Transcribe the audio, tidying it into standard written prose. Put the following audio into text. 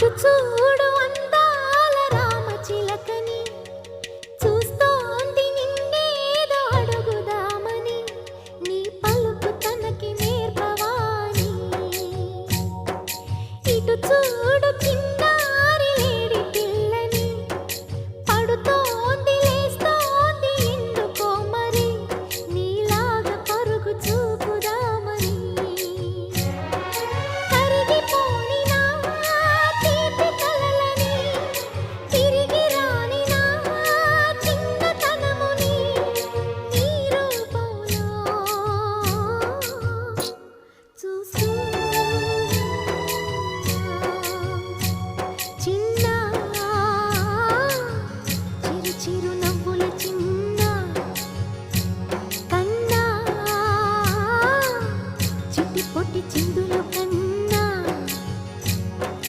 అటు చూడు అందాల రామచిలకని, చూస్తోంది నిన్నేదో అడుగుదామని, నీ పలుకు తనకి నేర్పవాని. ఇటు చూడు